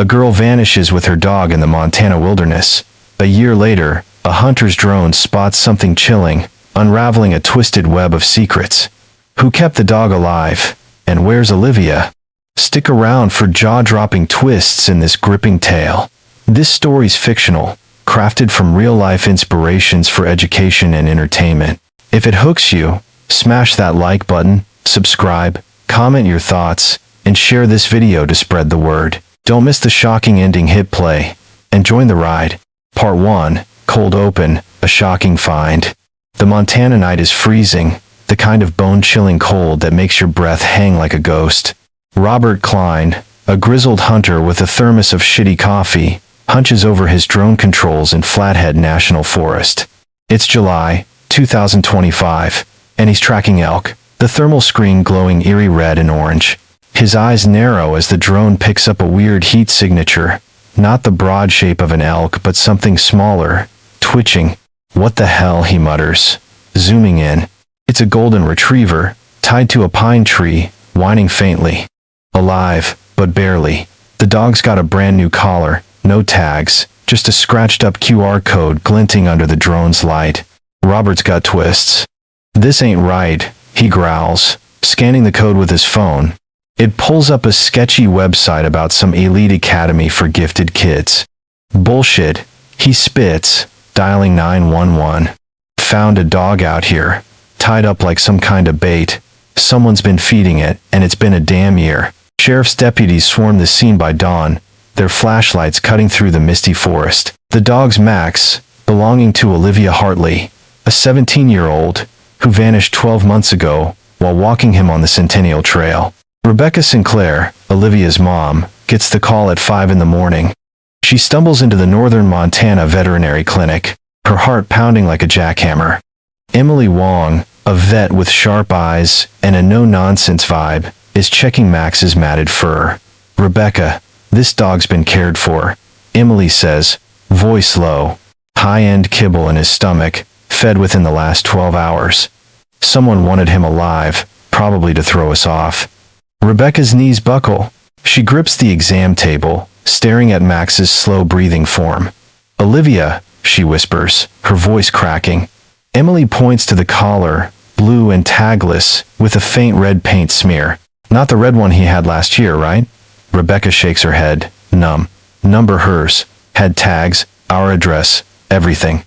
A girl vanishes with her dog in the Montana wilderness. A year later, a hunter's drone spots something chilling, unraveling a twisted web of secrets. Who kept the dog alive? And where's Olivia? Stick around for jaw-dropping twists in this gripping tale. This story's fictional, crafted from real-life inspirations for education and entertainment. If it hooks you, smash that like button, subscribe, comment your thoughts, and share this video to spread the word. Don't miss the shocking ending. Hit play and join the ride. Part 1, Cold Open, a shocking find. The Montana night is freezing, the kind of bone-chilling cold that makes your breath hang like a ghost. Robert Klein, a grizzled hunter with a thermos of shitty coffee, hunches over his drone controls in Flathead National Forest. It's July 2025, and he's tracking elk, the thermal screen glowing eerie red and orange. His eyes narrow as the drone picks up a weird heat signature, not the broad shape of an elk but something smaller, twitching. What the hell, he mutters, zooming in. It's a golden retriever, tied to a pine tree, whining faintly. Alive, but barely. The dog's got a brand new collar, no tags, just a scratched up QR code glinting under the drone's light. Robert's gut twists. This ain't right, he growls, scanning the code with his phone. It pulls up a sketchy website about some elite academy for gifted kids. Bullshit, he spits, dialing 911. Found a dog out here, tied up like some kind of bait. Someone's been feeding it, and it's been a damn year. Sheriff's deputies swarm the scene by dawn, their flashlights cutting through the misty forest. The dog's Max, belonging to Olivia Hartley, a 17-year-old, who vanished 12 months ago while walking him on the Centennial Trail. Rebecca Sinclair, Olivia's mom, gets the call at 5 in the morning. She stumbles into the Northern Montana Veterinary Clinic, her heart pounding like a jackhammer. Emily Wong, a vet with sharp eyes and a no-nonsense vibe, is checking Max's matted fur. Rebecca, this dog's been cared for, Emily says, voice low. High-end kibble in his stomach, fed within the last 12 hours. Someone wanted him alive, probably to throw us off. Rebecca's knees buckle. She grips the exam table, staring at Max's slow-breathing form. Olivia, she whispers, her voice cracking. Emily points to the collar, blue and tagless, with a faint red paint smear. Not the red one he had last year, right? Rebecca shakes her head, numb. Number hers. Had tags, our address, everything.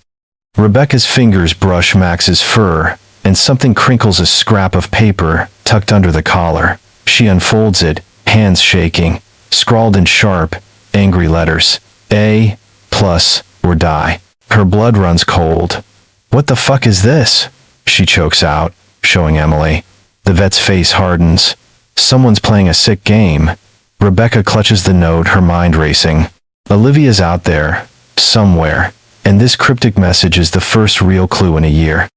Rebecca's fingers brush Max's fur, and something crinkles a scrap of paper tucked under the collar. She unfolds it, hands shaking, scrawled in sharp, angry letters. A, plus, or die. Her blood runs cold. What the fuck is this? She chokes out, showing Emily. The vet's face hardens. Someone's playing a sick game. Rebecca clutches the note, her mind racing. Olivia's out there, somewhere, and this cryptic message is the first real clue in a year.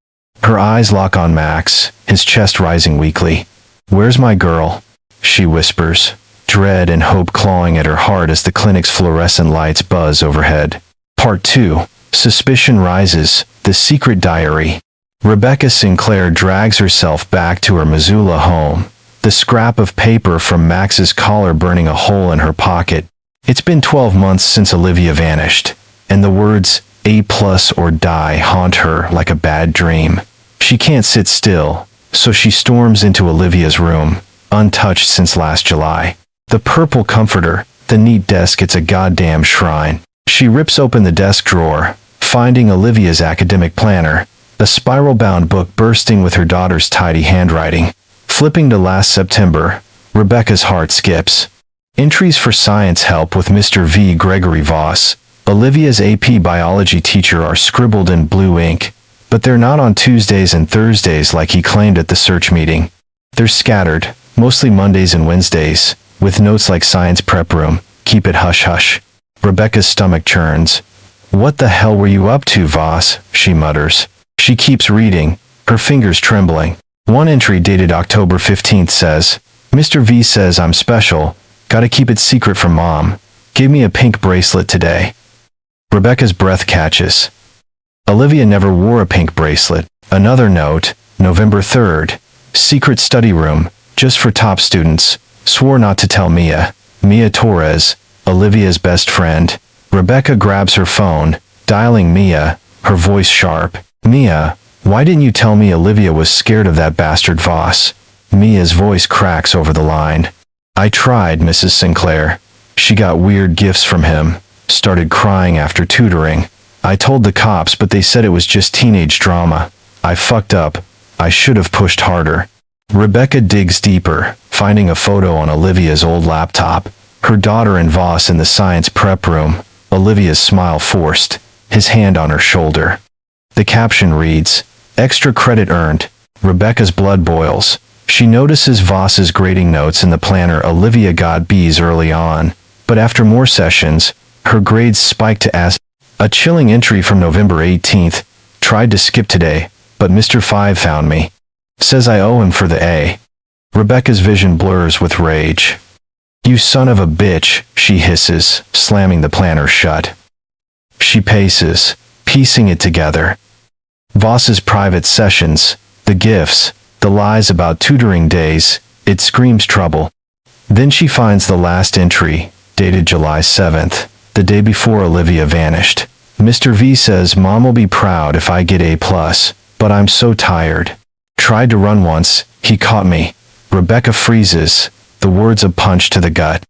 Her eyes lock on Max, his chest rising weakly. Where's my girl? She whispers, dread and hope clawing at her heart as the clinic's fluorescent lights buzz overhead. Part 2. Suspicion rises, the secret diary. Rebecca Sinclair drags herself back to her Missoula home, the scrap of paper from Max's collar burning a hole in her pocket. It's been 12 months since Olivia vanished, and the words, A plus or die, haunt her like a bad dream. She can't sit still, so she storms into Olivia's room, untouched since last July. The purple comforter, the neat desk, it's a goddamn shrine. She rips open the desk drawer, finding Olivia's academic planner, a spiral-bound book bursting with her daughter's tidy handwriting. Flipping to last September, Rebecca's heart skips. Entries for science help with Mr. V. Gregory Voss, Olivia's AP biology teacher, are scribbled in blue ink, but they're not on Tuesdays and Thursdays like he claimed at the search meeting. They're scattered, mostly Mondays and Wednesdays, with notes like science prep room, keep it hush-hush. Rebecca's stomach churns. What the hell were you up to, Voss? She mutters. She keeps reading, her fingers trembling. One entry dated October 15th says, Mr. V says I'm special, gotta keep it secret from Mom. Gave me a pink bracelet today. Rebecca's breath catches. Olivia never wore a pink bracelet. Another note, November 3rd. Secret study room, just for top students. Swore not to tell Mia. Mia Torres, Olivia's best friend. Rebecca grabs her phone, dialing Mia, her voice sharp. Mia, why didn't you tell me Olivia was scared of that bastard Voss? Mia's voice cracks over the line. I tried, Mrs. Sinclair. She got weird gifts from him, started crying after tutoring. I told the cops, but they said it was just teenage drama. I fucked up. I should have pushed harder. Rebecca digs deeper, finding a photo on Olivia's old laptop. Her daughter and Voss in the science prep room. Olivia's smile forced, his hand on her shoulder. The caption reads, "Extra credit earned." Rebecca's blood boils. She notices Voss's grading notes in the planner. Olivia got B's early on, but after more sessions, her grades spiked to S. A chilling entry from November 18th. Tried to skip today, but Mr. 5 found me. Says I owe him for the A. Rebecca's vision blurs with rage. You son of a bitch, she hisses, slamming the planner shut. She paces, piecing it together. Voss's private sessions, the gifts, the lies about tutoring days, it screams trouble. Then she finds the last entry, dated July 7th, the day before Olivia vanished. Mr. V says Mom will be proud if I get A+, but I'm so tired. Tried to run once, he caught me. Rebecca freezes, the words a punch to the gut.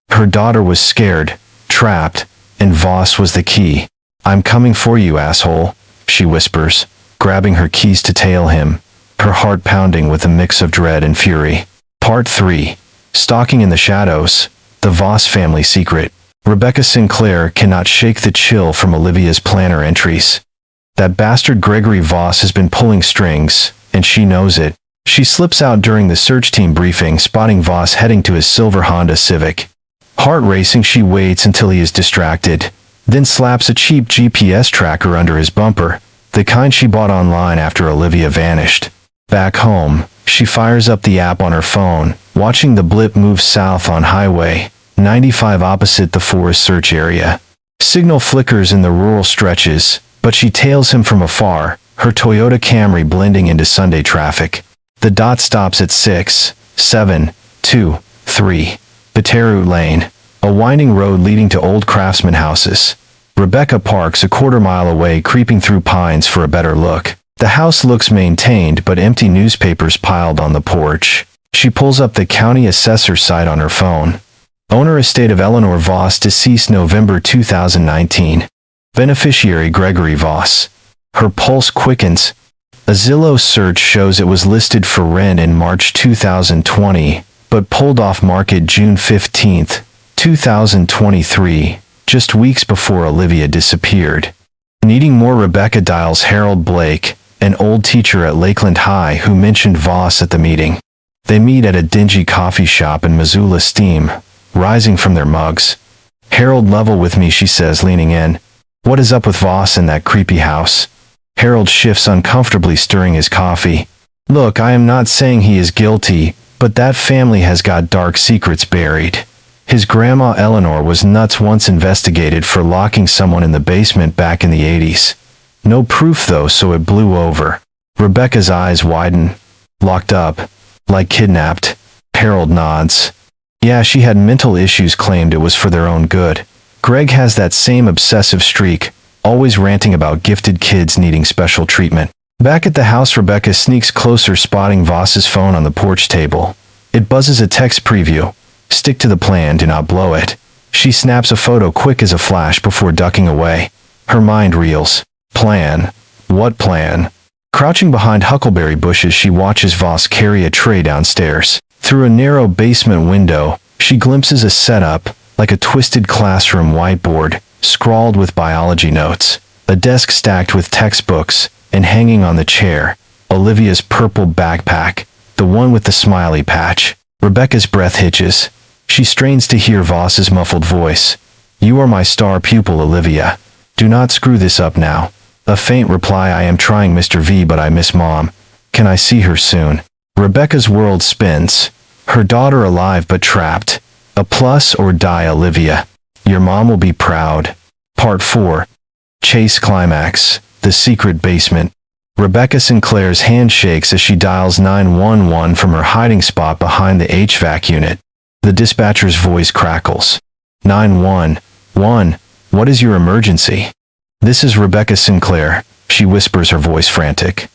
Her daughter was scared, trapped, and Voss was the key. I'm coming for you, asshole, she whispers, grabbing her keys to tail him, her heart pounding with a mix of dread and fury. Part 3. Stalking in the Shadows, the Voss family secret. Rebecca Sinclair cannot shake the chill from Olivia's planner entries. That bastard Gregory Voss has been pulling strings, and she knows it. She slips out during the search team briefing, spotting Voss heading to his silver Honda Civic. Heart racing, she waits until he is distracted, then slaps a cheap GPS tracker under his bumper, the kind she bought online after Olivia vanished. Back home, she fires up the app on her phone, watching the blip move south on Highway 95 opposite the forest search area. Signal flickers in the rural stretches, but she tails him from afar, her Toyota Camry blending into Sunday traffic. The dot stops at 6, 7, 2, 3. Pateru Lane, a winding road leading to old craftsman houses. Rebecca parks a quarter-mile away, creeping through pines for a better look. The house looks maintained, but empty newspapers piled on the porch. She pulls up the county assessor site on her phone. Owner estate of Eleanor Voss, deceased November 2019. Beneficiary Gregory Voss. Her pulse quickens. A Zillow search shows it was listed for rent in March 2020, but pulled off market June 15, 2023, just weeks before Olivia disappeared. Needing more, Rebecca dials Harold Blake, an old teacher at Lakeland High who mentioned Voss at the meeting. They meet at a dingy coffee shop in Missoula, steam rising from their mugs. Harold, level with me, she says, leaning in. What is up with Voss in that creepy house? Harold shifts uncomfortably, stirring his coffee. Look, I am not saying he is guilty, but that family has got dark secrets buried. His grandma Eleanor was nuts, once investigated for locking someone in the basement back in the 80s. No proof though, so it blew over. Rebecca's eyes widen. Locked up. Like kidnapped. Harold nods. Yeah, she had mental issues, claimed it was for their own good. Greg has that same obsessive streak, always ranting about gifted kids needing special treatment. Back at the house, Rebecca sneaks closer, spotting Voss's phone on the porch table. It buzzes a text preview. Stick to the plan, do not blow it. She snaps a photo quick as a flash before ducking away. Her mind reels. Plan? What plan? Crouching behind huckleberry bushes, she watches Voss carry a tray downstairs. Through a narrow basement window, she glimpses a setup, like a twisted classroom whiteboard, scrawled with biology notes. A desk stacked with textbooks, and hanging on the chair, Olivia's purple backpack, the one with the smiley patch. Rebecca's breath hitches. She strains to hear Voss's muffled voice. You are my star pupil, Olivia. Do not screw this up now. A faint reply. I am trying, Mr. V, but I miss Mom. Can I see her soon? Rebecca's world spins. Her daughter alive but trapped. A plus or die, Olivia. Your mom will be proud. Part 4. Chase climax. The secret basement. Rebecca Sinclair's hand shakes as she dials 911 from her hiding spot behind the HVAC unit. The dispatcher's voice crackles. 911. What is your emergency? This is Rebecca Sinclair, she whispers, her voice frantic.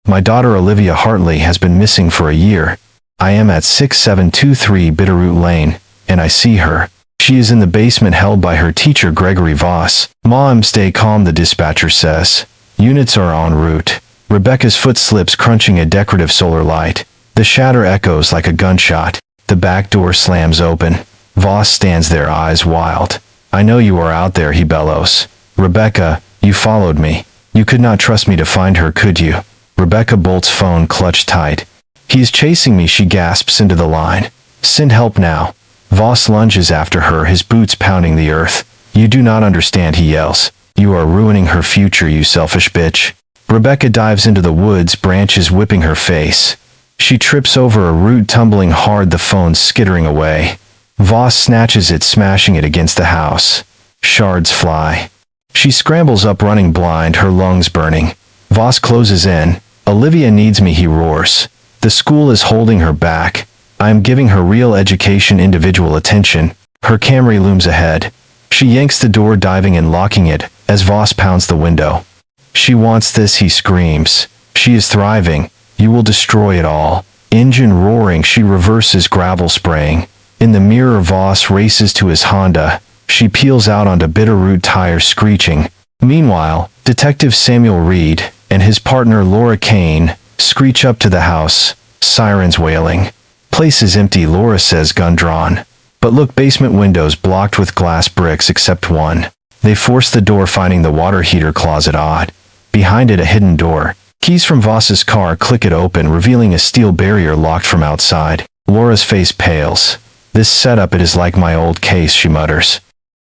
My daughter Olivia Hartley has been missing for a year. I am at 6723 Bitterroot Lane, and I see her. She is in the basement held by her teacher Gregory Voss. Mom, stay calm, the dispatcher says. Units are en route. Rebecca's foot slips, crunching a decorative solar light. The shatter echoes like a gunshot. The back door slams open. Voss stands there, eyes wild. I know you are out there, he bellows. Rebecca, you followed me. You could not trust me to find her, could you? Rebecca bolts phone clutched tight. He is chasing me, she gasps into the line. Send help now. Voss lunges after her, his boots pounding the earth. You do not understand, he yells. You are ruining her future, you selfish bitch. Rebecca dives into the woods, branches whipping her face. She trips over a root, tumbling hard, the phone skittering away. Voss snatches it, smashing it against the house. Shards fly. She scrambles up, running blind, her lungs burning. Voss closes in. Olivia needs me, he roars. The school is holding her back. I am giving her real education, individual attention. Her Camry looms ahead. She yanks the door, diving and locking it, as Voss pounds the window. She wants this, he screams. She is thriving. You will destroy it all. Engine roaring, she reverses, gravel spraying. In the mirror, Voss races to his Honda. She peels out onto Bitterroot, tires screeching. Meanwhile, Detective Samuel Reed and his partner Laura Kane screech up to the house, sirens wailing. Place is empty, Laura says, gun drawn. But look, basement windows blocked with glass bricks except one. They force the door, finding the water heater closet odd. Behind it, a hidden door. Keys from Voss's car click it open, revealing a steel barrier locked from outside. Laura's face pales. This setup, it is like my old case, she mutters.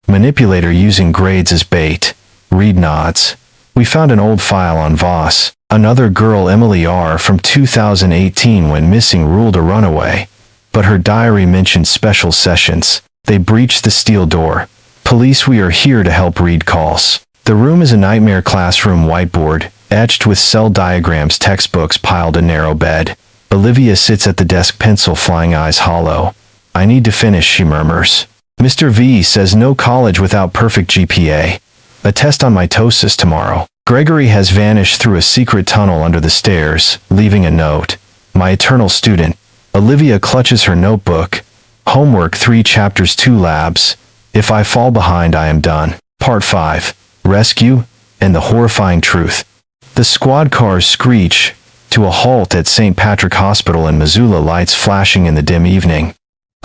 Manipulator using grades as bait. Reed nods. We found an old file on Voss. Another girl, Emily R., from 2018, went missing, ruled a runaway. But her diary mentioned special sessions. They breached the steel door. Police, we are here to help, Reed calls. The room is a nightmare classroom, whiteboard, etched with cell diagrams, textbooks piled, a narrow bed. Olivia sits at the desk, pencil flying, eyes hollow. I need to finish, she murmurs. Mr. V says no college without perfect GPA. A test on mitosis tomorrow. Gregory has vanished through a secret tunnel under the stairs, leaving a note. My eternal student. Olivia clutches her notebook. Homework 3 chapters 2 labs. If I fall behind, I am done. Part 5. Rescue and the horrifying truth. The squad cars screech to a halt at St. Patrick Hospital in Missoula, lights flashing in the dim evening.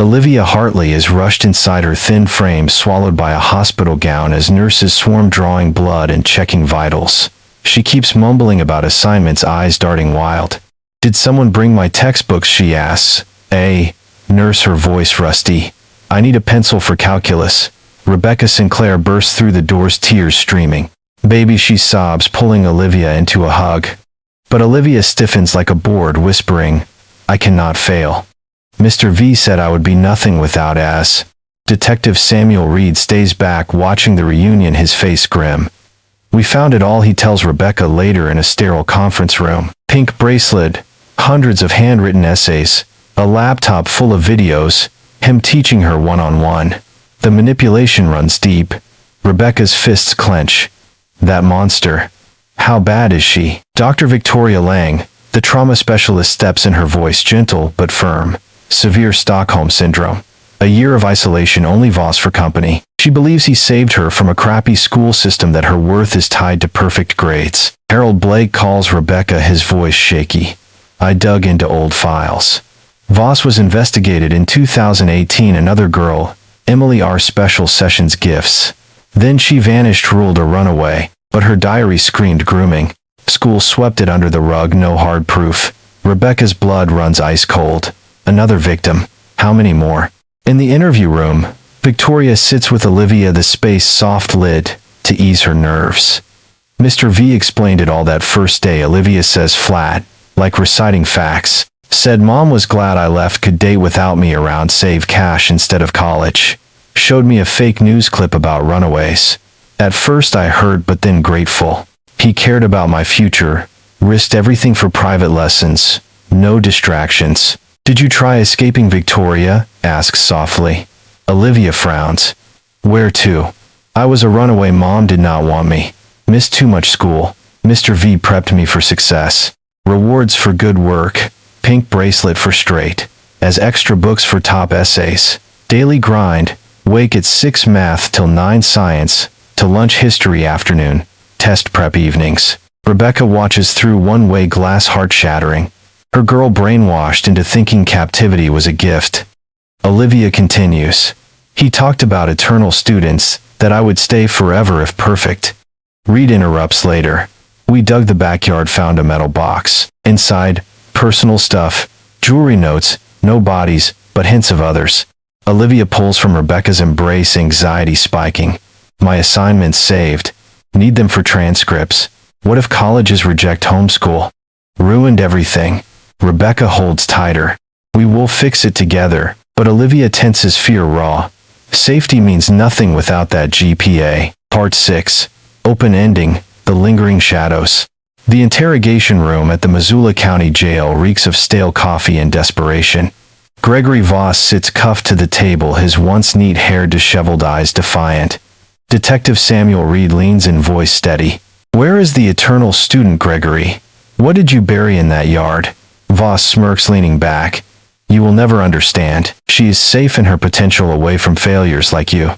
Olivia Hartley is rushed inside, her thin frame swallowed by a hospital gown as nurses swarm, drawing blood and checking vitals. She keeps mumbling about assignments, eyes darting wild. Did someone bring my textbooks, she asks. Nurse, her voice rusty. I need a pencil for calculus. Rebecca Sinclair bursts through the doors, tears streaming. Baby, she sobs, pulling Olivia into a hug. But Olivia stiffens like a board, whispering, I cannot fail. Mr. V said I would be nothing without as. Detective Samuel Reed stays back, watching the reunion, his face grim. We found it all, he tells Rebecca later, in a sterile conference room. Pink bracelet, hundreds of handwritten essays, a laptop full of videos, him teaching her one-on-one. The manipulation runs deep. Rebecca's fists clench. That monster. How bad is she? Dr. Victoria Lang, the trauma specialist, steps in, her voice gentle but firm. Severe Stockholm Syndrome. A year of isolation, only Voss for company. She believes he saved her from a crappy school system, that her worth is tied to perfect grades. Harold Blake calls Rebecca, his voice shaky. I dug into old files. Voss was investigated in 2018, another girl, Emily R. Special Sessions gifts. Then she vanished, ruled a runaway, but her diary screamed grooming. School swept it under the rug, no hard proof. Rebecca's blood runs ice cold. Another victim. How many more? In the interview room, Victoria sits with Olivia, the space soft lit to ease her nerves. Mr. V explained it all that first day, Olivia says, flat, like reciting facts. Said mom was glad I left, could date without me around, save cash instead of college. Showed me a fake news clip about runaways. At first I hurt, but then grateful. He cared about my future, risked everything for private lessons, no distractions. Did you try escaping, Victoria asks softly. Olivia frowns. Where to? I was a runaway. Mom did not want me. Missed too much school. Mr. V prepped me for success. Rewards for good work. Pink bracelet for straight. As extra books for top essays. Daily grind. Wake at 6 math till 9 science. To lunch history afternoon. Test prep evenings. Rebecca watches through one-way glass, heart shattering. Her girl brainwashed into thinking captivity was a gift. Olivia continues. He talked about eternal students, that I would stay forever if perfect. Reed interrupts later. We dug the backyard, found a metal box. Inside, personal stuff, jewelry, notes, no bodies, but hints of others. Olivia pulls from Rebecca's embrace, anxiety spiking. My assignments saved. Need them for transcripts. What if colleges reject homeschool? Ruined everything. Rebecca holds tighter. We will fix it together, but Olivia tenses, fear raw. Safety means nothing without that GPA. Part 6. Open ending, the lingering shadows. The interrogation room at the Missoula County Jail reeks of stale coffee and desperation. Gregory Voss sits cuffed to the table, his once neat hair disheveled, eyes defiant. Detective Samuel Reed leans in, voice steady. Where is the eternal student, Gregory? What did you bury in that yard? Voss smirks, leaning back. You will never understand. She is safe in her potential, away from failures like you.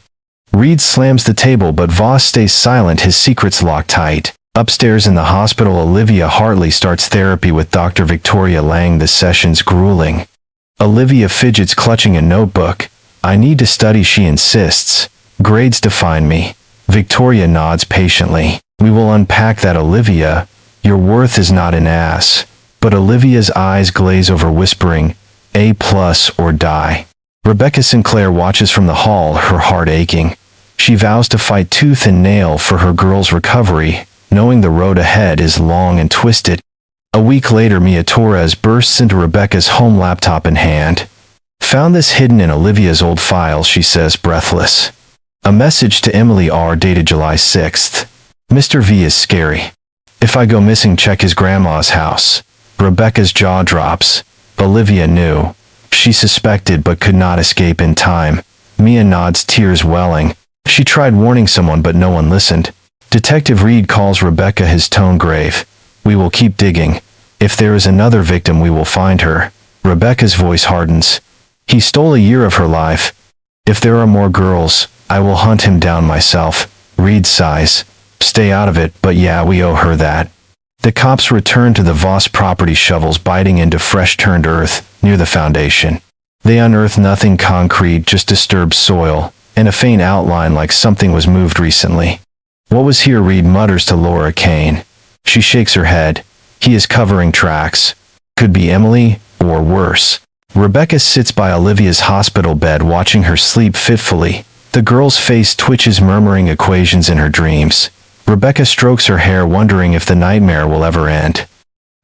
Reed slams the table, but Voss stays silent, his secrets locked tight. Upstairs in the hospital, Olivia Hartley starts therapy with Dr. Victoria Lang. The session's grueling. Olivia fidgets, clutching a notebook. I need to study, she insists. Grades define me. Victoria nods patiently. We will unpack that, Olivia. Your worth is not an ass. But Olivia's eyes glaze over, whispering, A+ or die. Rebecca Sinclair watches from the hall, her heart aching. She vows to fight tooth and nail for her girl's recovery, knowing the road ahead is long and twisted. A week later, Mia Torres bursts into Rebecca's home, laptop in hand. Found this hidden in Olivia's old files, she says, breathless. A message to Emily R. dated July 6th. Mr. V is scary. If I go missing, check his grandma's house. Rebecca's jaw drops. Olivia knew. She suspected but could not escape in time. Mia nods, tears welling. She tried warning someone, but no one listened. Detective Reed calls Rebecca, his tone grave. We will keep digging. If there is another victim, we will find her. Rebecca's voice hardens. He stole a year of her life. If there are more girls, I will hunt him down myself. Reed sighs. Stay out of it, but yeah, we owe her that. The cops return to the Voss property, shovels biting into fresh-turned earth near the foundation. They unearth nothing concrete, just disturbed soil, and a faint outline like something was moved recently. What was here? Reed mutters to Laura Kane. She shakes her head. He is covering tracks. Could be Emily, or worse. Rebecca sits by Olivia's hospital bed, watching her sleep fitfully. The girl's face twitches, murmuring equations in her dreams. Rebecca strokes her hair, wondering if the nightmare will ever end.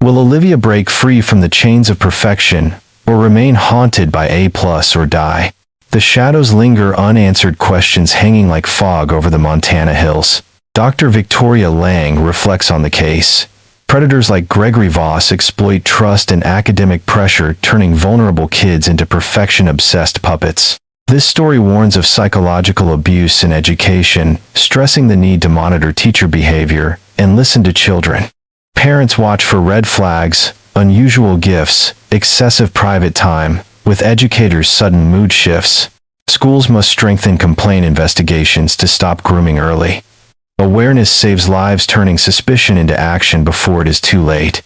Will Olivia break free from the chains of perfection, or remain haunted by A+ or die? The shadows linger, unanswered questions hanging like fog over the Montana hills. Dr. Victoria Lang reflects on the case. Predators like Gregory Voss exploit trust and academic pressure, turning vulnerable kids into perfection-obsessed puppets. This story warns of psychological abuse in education, stressing the need to monitor teacher behavior and listen to children. Parents watch for red flags, unusual gifts, excessive private time, with educators' sudden mood shifts. Schools must strengthen complaint investigations to stop grooming early. Awareness saves lives, turning suspicion into action before it is too late.